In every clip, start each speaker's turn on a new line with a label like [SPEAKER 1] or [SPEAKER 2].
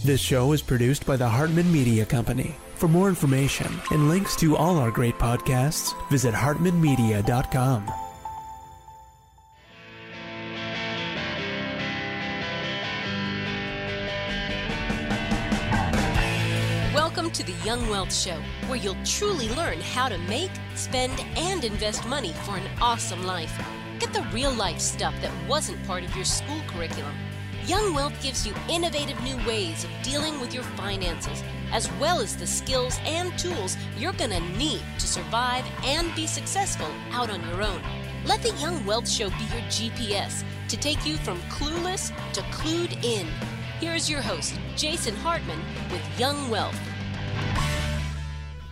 [SPEAKER 1] This show is produced by the Hartman Media Company. For more information and links to all our great podcasts, visit hartmanmedia.com.
[SPEAKER 2] Welcome to the Young Wealth Show, where you'll truly learn how to make, spend, and invest money for an awesome life. Get the real-life stuff that wasn't part of your school curriculum. Young Wealth gives you innovative new ways of dealing with your finances, as well as the skills and tools you're going to need to survive and be successful out on your own. Let the Young Wealth Show be your GPS to take you from clueless to clued in. Here's your host, Jason Hartman, with Young Wealth.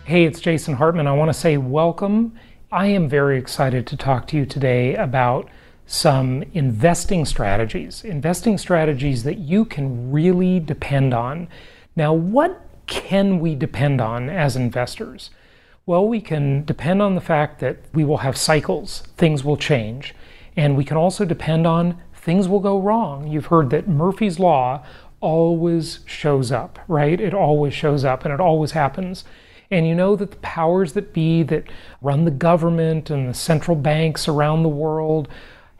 [SPEAKER 3] Hey, it's Jason Hartman. I want to say welcome. I am very excited to talk to you today about some investing strategies that you can really depend on. Now, what can we depend on as investors? Well, we can depend on the fact that we will have cycles, things will change, and we can also depend on things will go wrong. You've heard that Murphy's Law always shows up, right? It always shows up and it always happens. And you know that the powers that be that run the government and the central banks around the world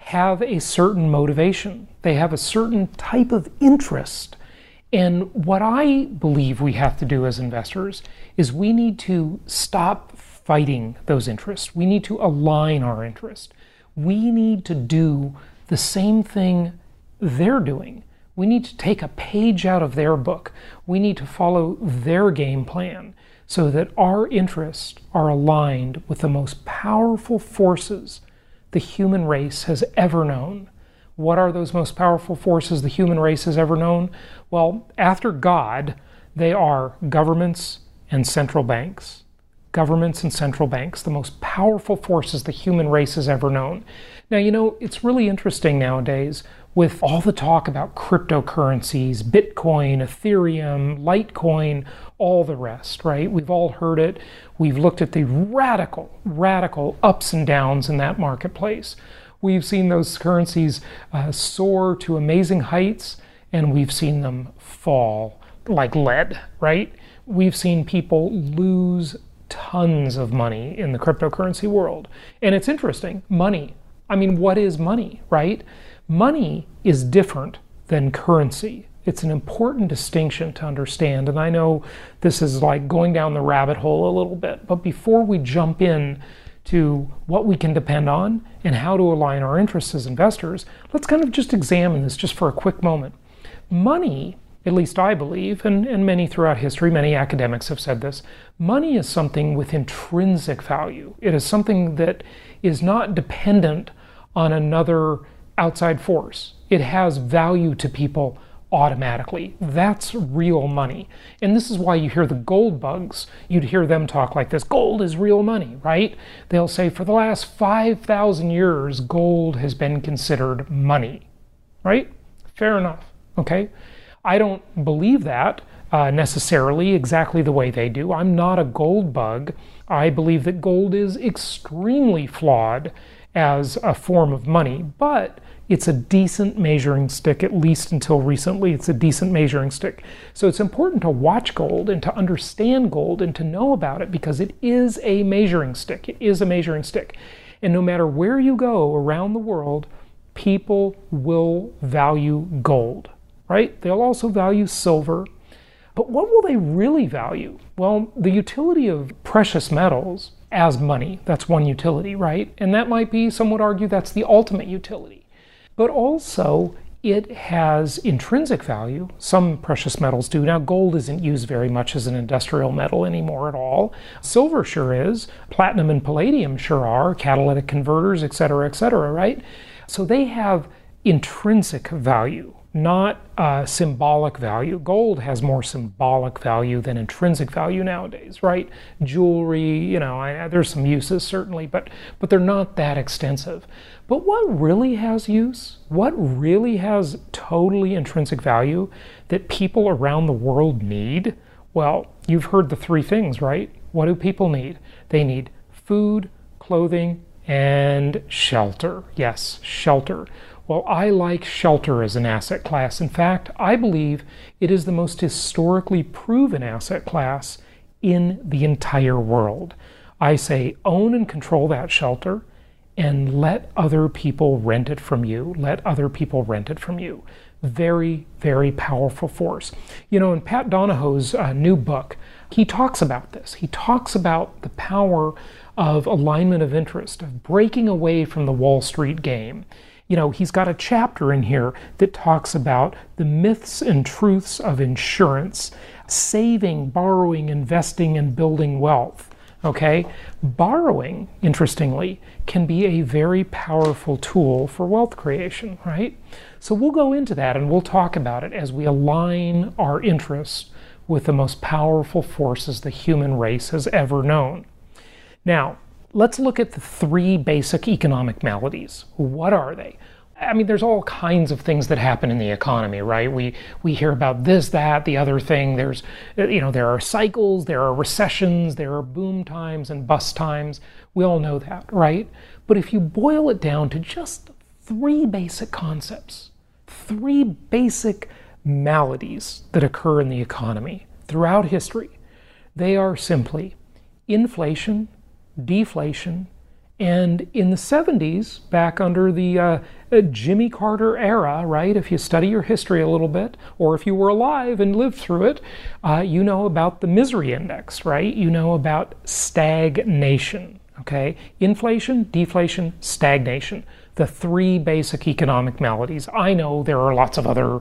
[SPEAKER 3] have a certain motivation. They have a certain type of interest. And what I believe we have to do as investors is we need to stop fighting those interests. We need to align our interest. We need to do the same thing they're doing. We need to take a page out of their book. We need to follow their game plan so that our interests are aligned with the most powerful forces the human race has ever known. What are those most powerful forces the human race has ever known? Well, after God, they are governments and central banks. Governments and central banks, the most powerful forces the human race has ever known. Now, you know, it's really interesting nowadays with all the talk about cryptocurrencies, Bitcoin, Ethereum, Litecoin, all the rest, right? We've all heard it. We've looked at the radical ups and downs in that marketplace. We've seen those currencies soar to amazing heights, and we've seen them fall like lead, right? We've seen people lose tons of money in the cryptocurrency world. And it's interesting, money. I mean, what is money, right? Money is different than currency. It's an important distinction to understand. And I know this is like going down the rabbit hole a little bit, but before we jump in to what we can depend on and how to align our interests as investors, let's kind of just examine this just for a quick moment. Money, at least I believe, and many throughout history, many academics have said this, money is something with intrinsic value. It is something that is not dependent on another outside force. It has value to people automatically. That's real money. And this is why you hear the gold bugs. You'd hear them talk like this, gold is real money, right? They'll say for the last 5,000 years, gold has been considered money, right? Fair enough, okay? I don't believe that necessarily exactly the way they do. I'm not a gold bug. I believe that gold is extremely flawed as a form of money, but it's a decent measuring stick, at least until recently. It's a decent measuring stick. So it's important to watch gold and to understand gold and to know about it because it is a measuring stick. It is a measuring stick. And no matter where you go around the world, people will value gold, right? They'll also value silver. But what will they really value? Well, the utility of precious metals as money, that's one utility, right? And that might be, some would argue, that's the ultimate utility. But also, it has intrinsic value. Some precious metals do. Now, gold isn't used very much as an industrial metal anymore at all. Silver sure is. Platinum and palladium sure are. Catalytic converters, et cetera, right? So they have intrinsic value, not symbolic value. Gold has more symbolic value than intrinsic value nowadays, right? Jewelry, you know, there's some uses certainly, but they're not that extensive. But what really has use, what really has totally intrinsic value that people around the world need? Well, you've heard the three things, right? What do people need? They need food, clothing, and shelter. Yes, shelter. Well, I like shelter as an asset class. In fact, I believe it is the most historically proven asset class in the entire world. I say own and control that shelter and let other people rent it from you. Let other people rent it from you. Very, very powerful force. You know, in Pat Donahoe's new book, he talks about this. He talks about the power of alignment of interest, of breaking away from the Wall Street game. You know, he's got a chapter in here that talks about the myths and truths of insurance, saving, borrowing, investing, and building wealth. Okay? Borrowing, interestingly, can be a very powerful tool for wealth creation, right? So we'll go into that and we'll talk about it as we align our interests with the most powerful forces the human race has ever known. Now, let's look at the three basic economic maladies. What are they? I mean, there's all kinds of things that happen in the economy, right? We hear about this, that, the other thing. There's, there are cycles, there are recessions, there are boom times and bust times. We all know that, right? But if you boil it down to just three basic concepts, three basic maladies that occur in the economy throughout history, they are simply inflation, deflation, and in the 70s, back under the Jimmy Carter era, right, if you study your history a little bit, or if you were alive and lived through it, you know about the misery index, right? You know about stagnation, okay? Inflation, deflation, stagnation, the three basic economic maladies. I know there are lots of other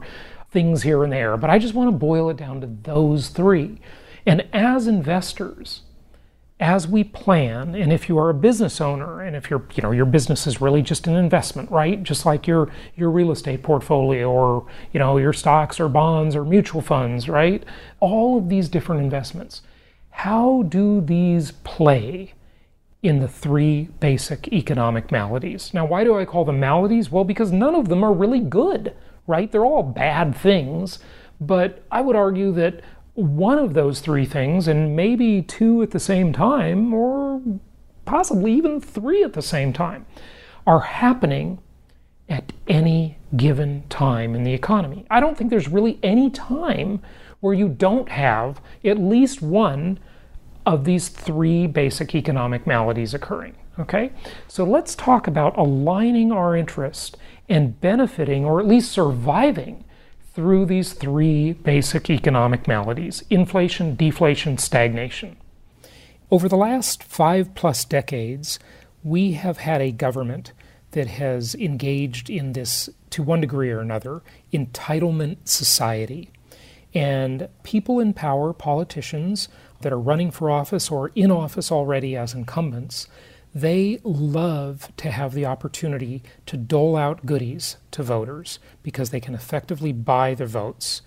[SPEAKER 3] things here and there, but I just want to boil it down to those three. And as investors, as we plan, and if you are a business owner, and if your business is really just an investment, right? Just like your real estate portfolio, or your stocks or bonds or mutual funds, right? All of these different investments. How do these play in the three basic economic maladies? Now, why do I call them maladies? Well, because none of them are really good, right? They're all bad things, but I would argue that one of those three things, and maybe two at the same time, or possibly even three at the same time, are happening at any given time in the economy. I don't think there's really any time where you don't have at least one of these three basic economic maladies occurring. Okay? So let's talk about aligning our interest and benefiting, or at least surviving, through these three basic economic maladies: inflation, deflation, stagnation. Over the last 5+ decades, we have had a government that has engaged in this, to one degree or another, entitlement society. And people in power, politicians that are running for office or in office already as incumbents, they love to have the opportunity to dole out goodies to voters because they can effectively buy their votes.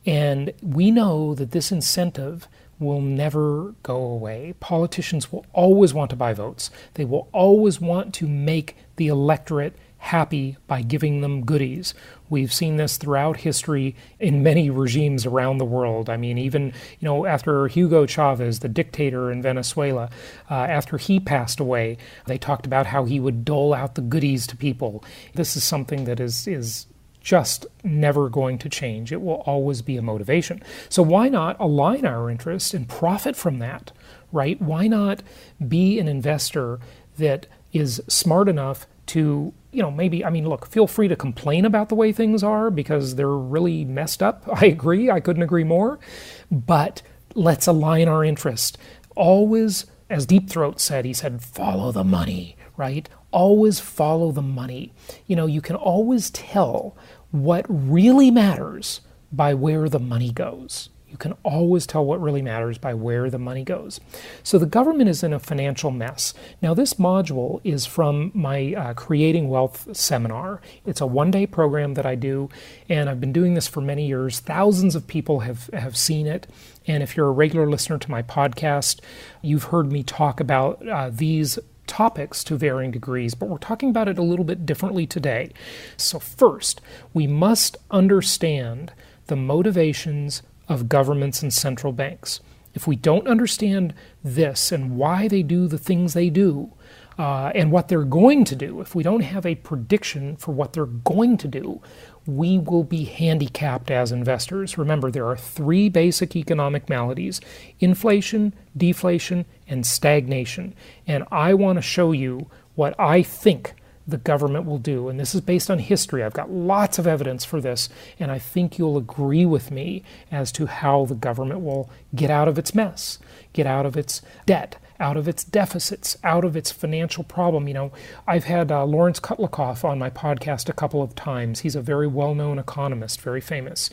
[SPEAKER 3] And we know that this incentive will never go away. Politicians will always want to buy votes. They will always want to make the electorate happy by giving them goodies. We've seen this throughout history in many regimes around the world. I mean, even, after Hugo Chavez, the dictator in Venezuela, after he passed away, they talked about how he would dole out the goodies to people. This is something that is just never going to change. It will always be a motivation. So why not align our interests and profit from that, right? Why not be an investor that is smart enough to, feel free to complain about the way things are because they're really messed up. I agree. I couldn't agree more. But let's align our interest. Always, as Deep Throat said, he said, follow the money, right? Always follow the money. You can always tell what really matters by where the money goes. You can always tell what really matters by where the money goes. So the government is in a financial mess. Now, this module is from my Creating Wealth seminar. It's a one-day program that I do, and I've been doing this for many years. Thousands of people have seen it. And if you're a regular listener to my podcast, you've heard me talk about these topics to varying degrees, but we're talking about it a little bit differently today. So first, we must understand the motivations of governments and central banks. If we don't understand this and why they do the things they do, and what they're going to do, if we don't have a prediction for what they're going to do, we will be handicapped as investors. Remember, there are three basic economic maladies: inflation, deflation, and stagnation. And I want to show you what I think the government will do. And this is based on history. I've got lots of evidence for this, and I think you'll agree with me as to how the government will get out of its mess, get out of its debt, out of its deficits, out of its financial problem. I've had Lawrence Kutlikoff on my podcast a couple of times. He's a very well-known economist, very famous.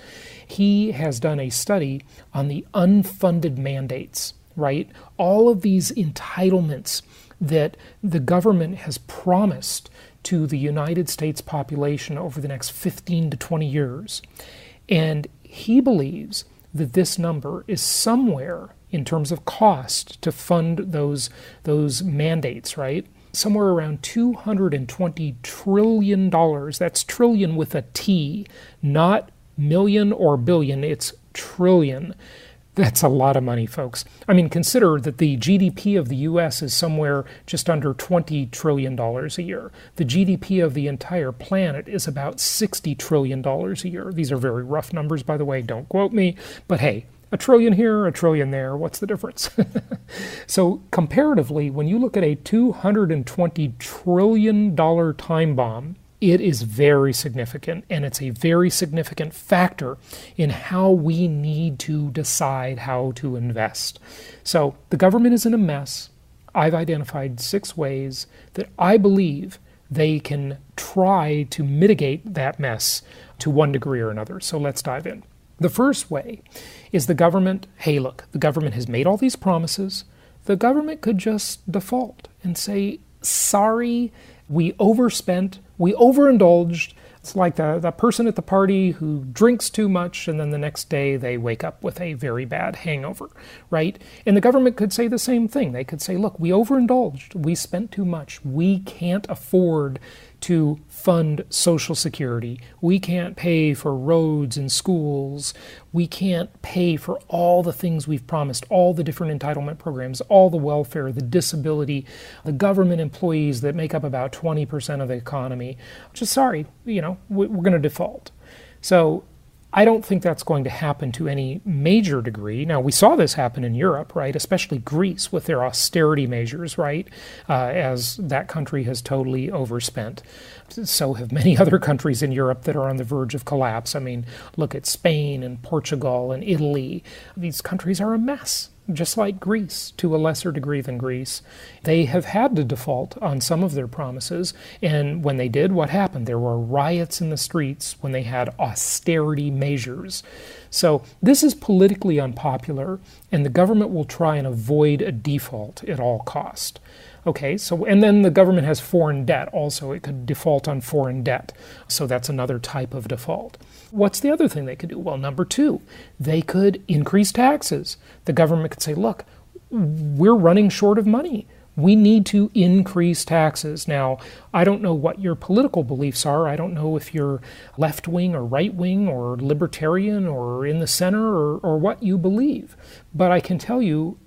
[SPEAKER 3] He has done a study on the unfunded mandates, right? All of these entitlements that the government has promised to the United States population over the next 15 to 20 years. And he believes that this number is somewhere, in terms of cost to fund those mandates, right? Somewhere around $220 trillion. That's trillion with a T, not million or billion, it's trillion. That's a lot of money, folks. I mean, consider that the GDP of the U.S. is somewhere just under $20 trillion a year. The GDP of the entire planet is about $60 trillion a year. These are very rough numbers, by the way. Don't quote me. But hey, a trillion here, a trillion there. What's the difference? So comparatively, when you look at a $220 trillion time bomb, it is very significant, and it's a very significant factor in how we need to decide how to invest. So the government is in a mess. I've identified 6 ways that I believe they can try to mitigate that mess to one degree or another. So let's dive in. The first way is the government, hey, look, the government has made all these promises. The government could just default and say, sorry, we overspent, we overindulged. It's like the person at the party who drinks too much and then the next day they wake up with a very bad hangover, right? And the government could say the same thing. They could say, look, we overindulged, we spent too much, we can't afford to fund Social Security. We can't pay for roads and schools. We can't pay for all the things we've promised, all the different entitlement programs, all the welfare, the disability, the government employees that make up about 20% of the economy. Just sorry, we're going to default. So I don't think that's going to happen to any major degree. Now, we saw this happen in Europe, right? Especially Greece with their austerity measures, right? As that country has totally overspent. So have many other countries in Europe that are on the verge of collapse. I mean, look at Spain and Portugal and Italy. These countries are a mess, just like Greece, to a lesser degree than Greece. They have had to default on some of their promises, and when they did, what happened? There were riots in the streets when they had austerity measures. So this is politically unpopular, and the government will try and avoid a default at all cost. Okay, so, and then the government has foreign debt also. It could default on foreign debt. So that's another type of default. What's the other thing they could do? Well, number 2, they could increase taxes. The government could say, look, we're running short of money. We need to increase taxes. Now, I don't know what your political beliefs are. I don't know if you're left-wing or right-wing or libertarian or in the center or what you believe. But I can tell you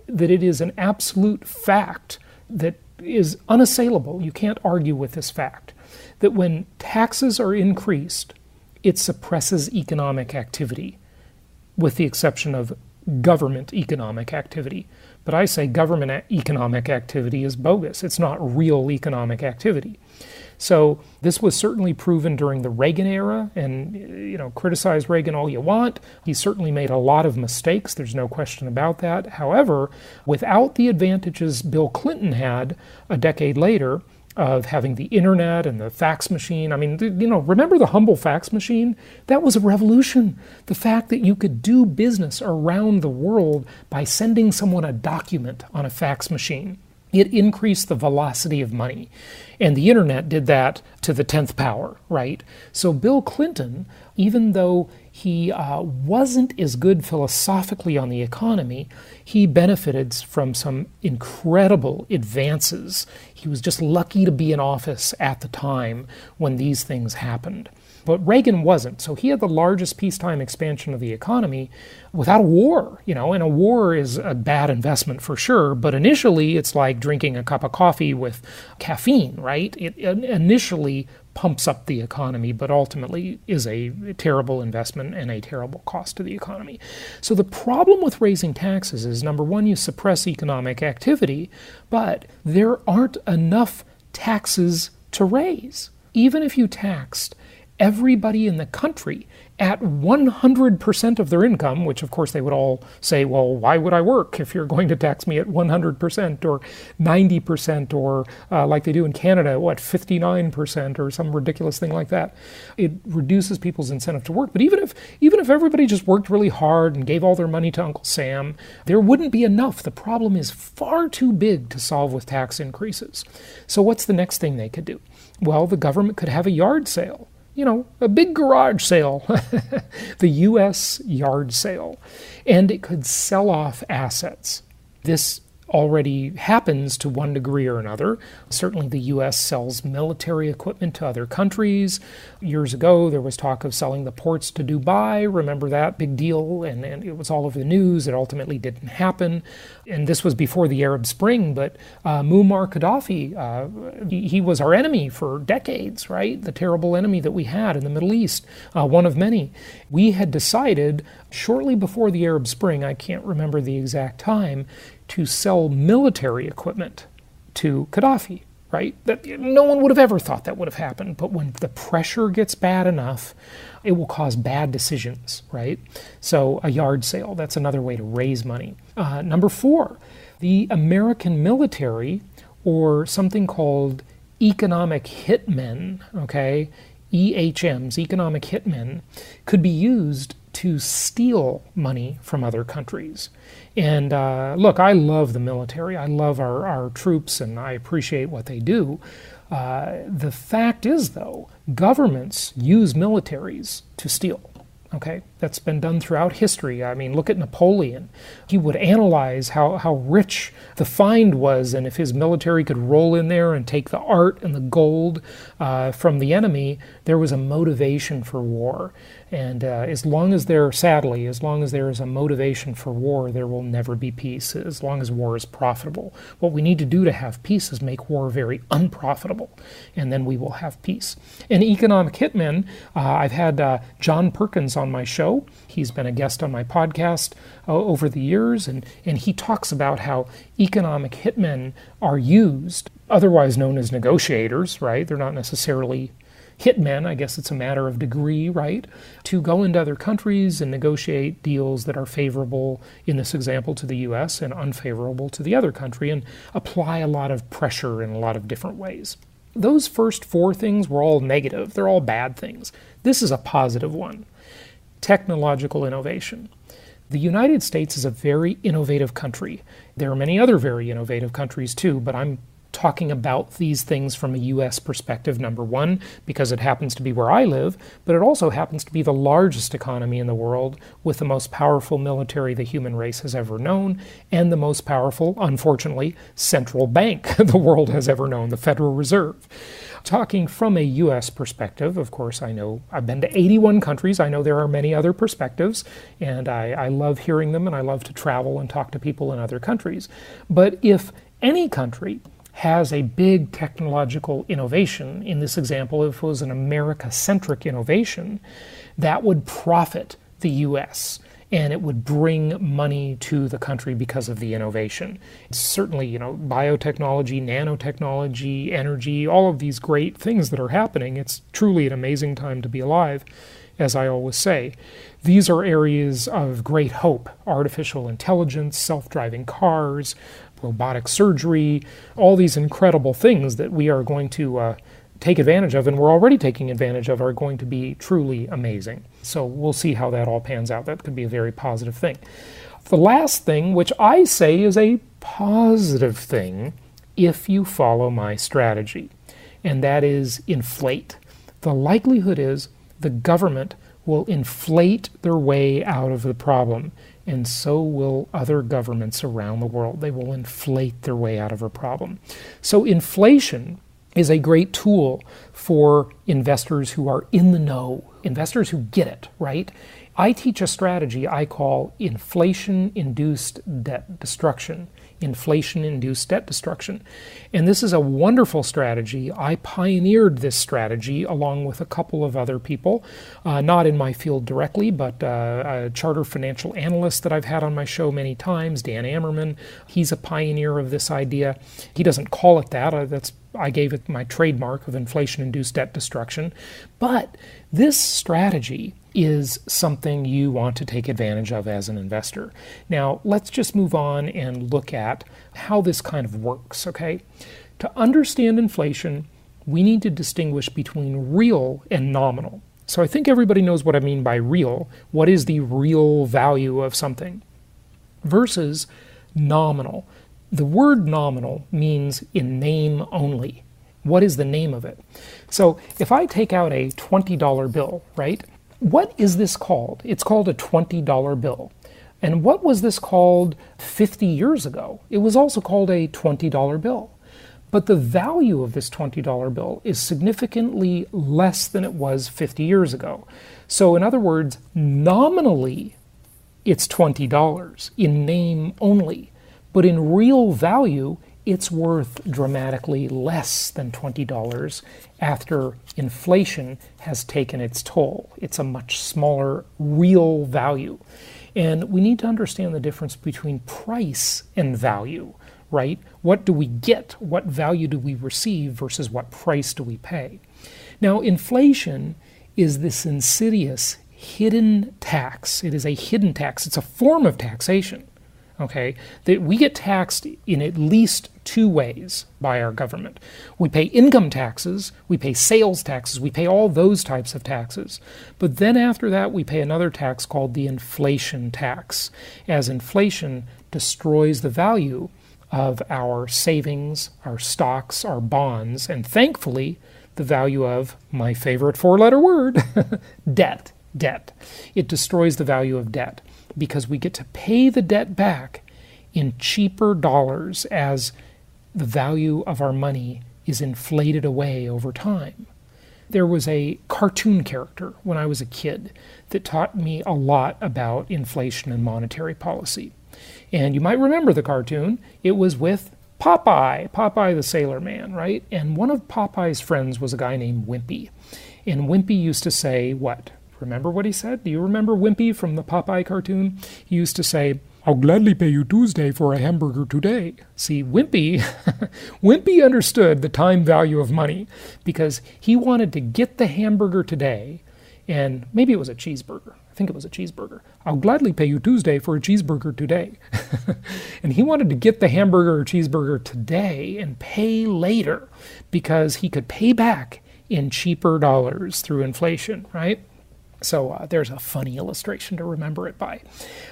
[SPEAKER 3] that it is an absolute fact that is unassailable. You can't argue with this fact, that when taxes are increased, it suppresses economic activity, with the exception of government economic activity. But I say government economic activity is bogus. It's not real economic activity. So this was certainly proven during the Reagan era, and criticize Reagan all you want. He certainly made a lot of mistakes. There's no question about that. However, without the advantages Bill Clinton had a decade later of having the internet and the fax machine. I mean, remember the humble fax machine? That was a revolution. The fact that you could do business around the world by sending someone a document on a fax machine. It increased the velocity of money. And the internet did that to the 10th power, right? So Bill Clinton, even though he wasn't as good philosophically on the economy, he benefited from some incredible advances. He was just lucky to be in office at the time when these things happened. But Reagan wasn't. So he had the largest peacetime expansion of the economy without a war, and a war is a bad investment for sure. But initially, it's like drinking a cup of coffee with caffeine, right? It initially pumps up the economy, but ultimately is a terrible investment and a terrible cost to the economy. So the problem with raising taxes is, number one, you suppress economic activity, but there aren't enough taxes to raise. Even if you taxed everybody in the country at 100% of their income, which of course they would all say, well, why would I work if you're going to tax me at 100% or 90% or like they do in Canada, 59% or some ridiculous thing like that. It reduces people's incentive to work. But even if everybody just worked really hard and gave all their money to Uncle Sam, there wouldn't be enough. The problem is far too big to solve with tax increases. So what's the next thing they could do? Well, the government could have a yard sale. A big garage sale, the U.S. yard sale, and it could sell off assets. This already happens to one degree or another. Certainly the U.S. sells military equipment to other countries. Years ago, there was talk of selling the ports to Dubai. Remember that big deal? And it was all over the news. It ultimately didn't happen. And this was before the Arab Spring, but Muammar Gaddafi, he was our enemy for decades, right? The terrible enemy that we had in the Middle East, one of many. We had decided shortly before the Arab Spring, I can't remember the exact time, to sell military equipment to Gaddafi, right? That no one would have ever thought that would have happened. But when the pressure gets bad enough, it will cause bad decisions, right? So a yard sale, that's another way to raise money. Number 4, the American military, or something called economic hitmen, okay? EHMs, economic hitmen, could be used to steal money from other countries. And look, I love the military. I love our troops, and I appreciate what they do. The fact is, though, governments use militaries to steal. Okay, that's been done throughout history. I mean, look at Napoleon. He would analyze how rich the find was, and if his military could roll in there and take the art and the gold from the enemy, there was a motivation for war. And as long as there is a motivation for war, there will never be peace, as long as war is profitable. What we need to do to have peace is make war very unprofitable, and then we will have peace. And economic hitmen, I've had John Perkins on my show. He's been a guest on my podcast over the years, and he talks about how economic hitmen are used, otherwise known as negotiators, right? They're not necessarily hitmen, I guess it's a matter of degree, right? To go into other countries and negotiate deals that are favorable, in this example, to the U.S. and unfavorable to the other country, and apply a lot of pressure in a lot of different ways. Those first 4 things were all negative. They're all bad things. This is a positive one. Technological innovation. The United States is a very innovative country. There are many other very innovative countries too, but I'm talking about these things from a U.S. perspective, number 1, because it happens to be where I live, but it also happens to be the largest economy in the world with the most powerful military the human race has ever known, and the most powerful, unfortunately, central bank the world has ever known, the Federal Reserve. Talking from a U.S. perspective, of course, I know I've been to 81 countries. I know there are many other perspectives, and I love hearing them, and I love to travel and talk to people in other countries. But if any country has a big technological innovation, in this example, if it was an America-centric innovation, that would profit the U.S., and it would bring money to the country because of the innovation. It's certainly, biotechnology, nanotechnology, energy, all of these great things that are happening. It's truly an amazing time to be alive, as I always say. These are areas of great hope: artificial intelligence, self-driving cars, robotic surgery, all these incredible things that we are going to take advantage of, and we're already taking advantage of, are going to be truly amazing. So we'll see how that all pans out. That could be a very positive thing. The last thing, which I say is a positive thing if you follow my strategy, and that is inflate. The likelihood is the government will inflate their way out of the problem, and so will other governments around the world. They will inflate their way out of a problem. So inflation is a great tool for investors who are in the know, investors who get it, right? I teach a strategy I call inflation-induced debt destruction. Inflation-induced debt destruction. And this is a wonderful strategy. I pioneered this strategy along with a couple of other people, not in my field directly, but a charter financial analyst that I've had on my show many times, Dan Ammerman. He's a pioneer of this idea. He doesn't call it that. I gave it my trademark of inflation-induced debt destruction. But this strategy is something you want to take advantage of as an investor. Now, let's just move on and look at how this kind of works, okay? To understand inflation, we need to distinguish between real and nominal. So I think everybody knows what I mean by real. What is the real value of something? Versus nominal. The word nominal means in name only. What is the name of it? So if I take out a $20 bill, right? What is this called? It's called a $20 bill. And what was this called 50 years ago? It was also called a $20 bill. But the value of this $20 bill is significantly less than it was 50 years ago. So in other words, nominally, it's $20 in name only. But in real value, it's worth dramatically less than $20 after inflation has taken its toll. It's a much smaller real value. And we need to understand the difference between price and value, right? What do we get? What value do we receive versus what price do we pay? Now, inflation is this insidious hidden tax. It is a hidden tax. It's a form of taxation. Okay, that we get taxed in at least two ways by our government. We pay income taxes, we pay sales taxes, we pay all those types of taxes. But then after that, we pay another tax called the inflation tax, as inflation destroys the value of our savings, our stocks, our bonds, and thankfully, the value of my favorite four-letter word, debt. Debt. It destroys the value of debt, because we get to pay the debt back in cheaper dollars as the value of our money is inflated away over time. There was a cartoon character when I was a kid that taught me a lot about inflation and monetary policy. And you might remember the cartoon. It was with Popeye the Sailor Man, right? And one of Popeye's friends was a guy named Wimpy. And Wimpy used to say what? Remember what he said? Do you remember Wimpy from the Popeye cartoon? He used to say, "I'll gladly pay you Tuesday for a hamburger today." See, Wimpy understood the time value of money because he wanted to get the hamburger today, and maybe it was a cheeseburger. I think it was a cheeseburger. "I'll gladly pay you Tuesday for a cheeseburger today." And he wanted to get the hamburger or cheeseburger today and pay later because he could pay back in cheaper dollars through inflation, right? So there's a funny illustration to remember it by.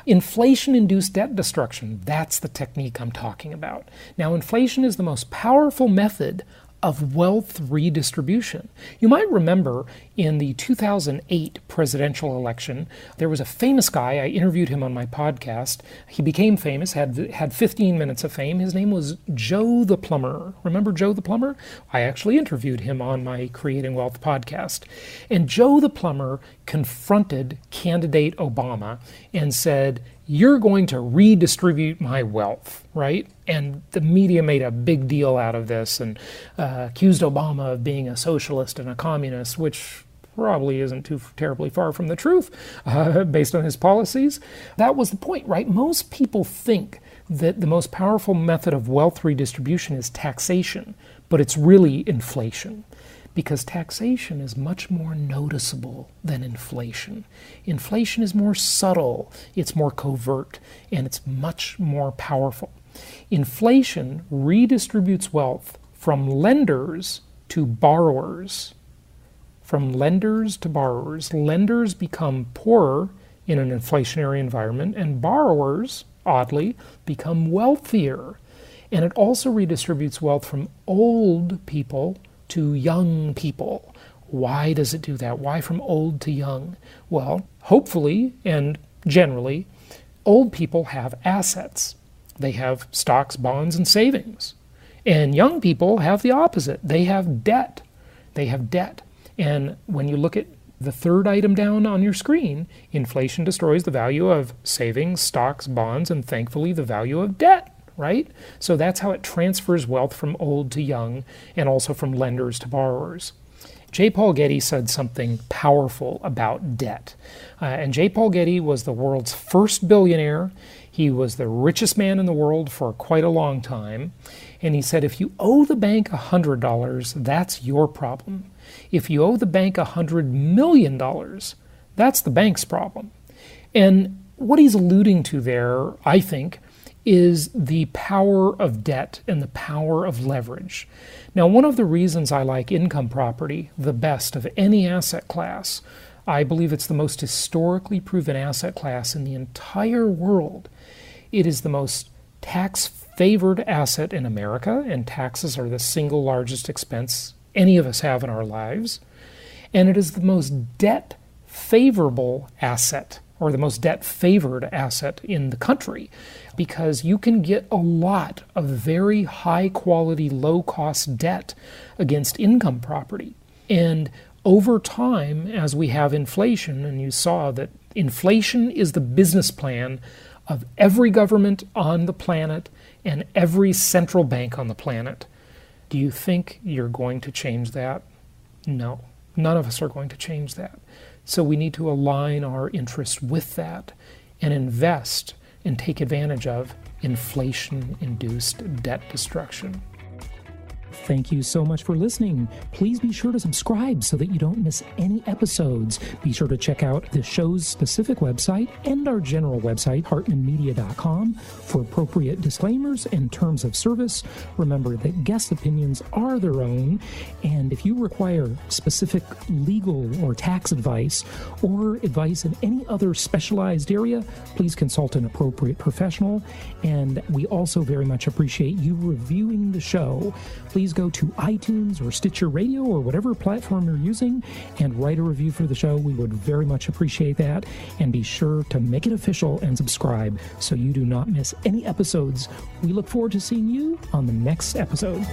[SPEAKER 3] Inflation-induced debt destruction, that's the technique I'm talking about. Now, inflation is the most powerful method of wealth redistribution. You might remember in the 2008 presidential election, there was a famous guy. I interviewed him on my podcast. He became famous, had 15 minutes of fame. His name was Joe the Plumber. Remember Joe the Plumber? I actually interviewed him on my Creating Wealth podcast. And Joe the Plumber confronted candidate Obama and said, "You're going to redistribute my wealth," right? And the media made a big deal out of this and accused Obama of being a socialist and a communist, which probably isn't too terribly far from the truth based on his policies. That was the point, right? Most people think that the most powerful method of wealth redistribution is taxation, but it's really inflation. Because taxation is much more noticeable than inflation. Inflation is more subtle, it's more covert, and it's much more powerful. Inflation redistributes wealth from lenders to borrowers. From lenders to borrowers. Lenders become poorer in an inflationary environment, and borrowers, oddly, become wealthier. And it also redistributes wealth from old people to young people. Why does it do that? Why from old to young? Well, hopefully and generally, old people have assets. They have stocks, bonds, and savings. And young people have the opposite. They have debt. They have debt. And when you look at the third item down on your screen, inflation destroys the value of savings, stocks, bonds, and thankfully the value of debt, right? So that's how it transfers wealth from old to young and also from lenders to borrowers. J. Paul Getty said something powerful about debt. And J. Paul Getty was the world's first billionaire. He was the richest man in the world for quite a long time. And he said, if you owe the bank $100, that's your problem. If you owe the bank $100 million, that's the bank's problem. And what he's alluding to there, I think, is the power of debt and the power of leverage. Now, one of the reasons I like income property the best of any asset class, I believe it's the most historically proven asset class in the entire world. It is the most tax-favored asset in America, and taxes are the single largest expense any of us have in our lives. And it is the most debt-favorable asset, or the most debt-favored asset in the country, because you can get a lot of very high-quality, low-cost debt against income property. And over time, as we have inflation, and you saw that inflation is the business plan of every government on the planet and every central bank on the planet. Do you think you're going to change that? No, none of us are going to change that. So we need to align our interests with that and invest and take advantage of inflation-induced debt destruction. Thank you so much for listening. Please be sure to subscribe so that you don't miss any episodes. Be sure to check out the show's specific website and our general website, hartmanmedia.com, for appropriate disclaimers and terms of service. Remember that guest opinions are their own, and if you require specific legal or tax advice or advice in any other specialized area, please consult an appropriate professional. And we also very much appreciate you reviewing the show. Please go to iTunes or Stitcher Radio or whatever platform you're using and write a review for the show. We would very much appreciate that. And be sure to make it official and subscribe so you do not miss any episodes. We look forward to seeing you on the next episode.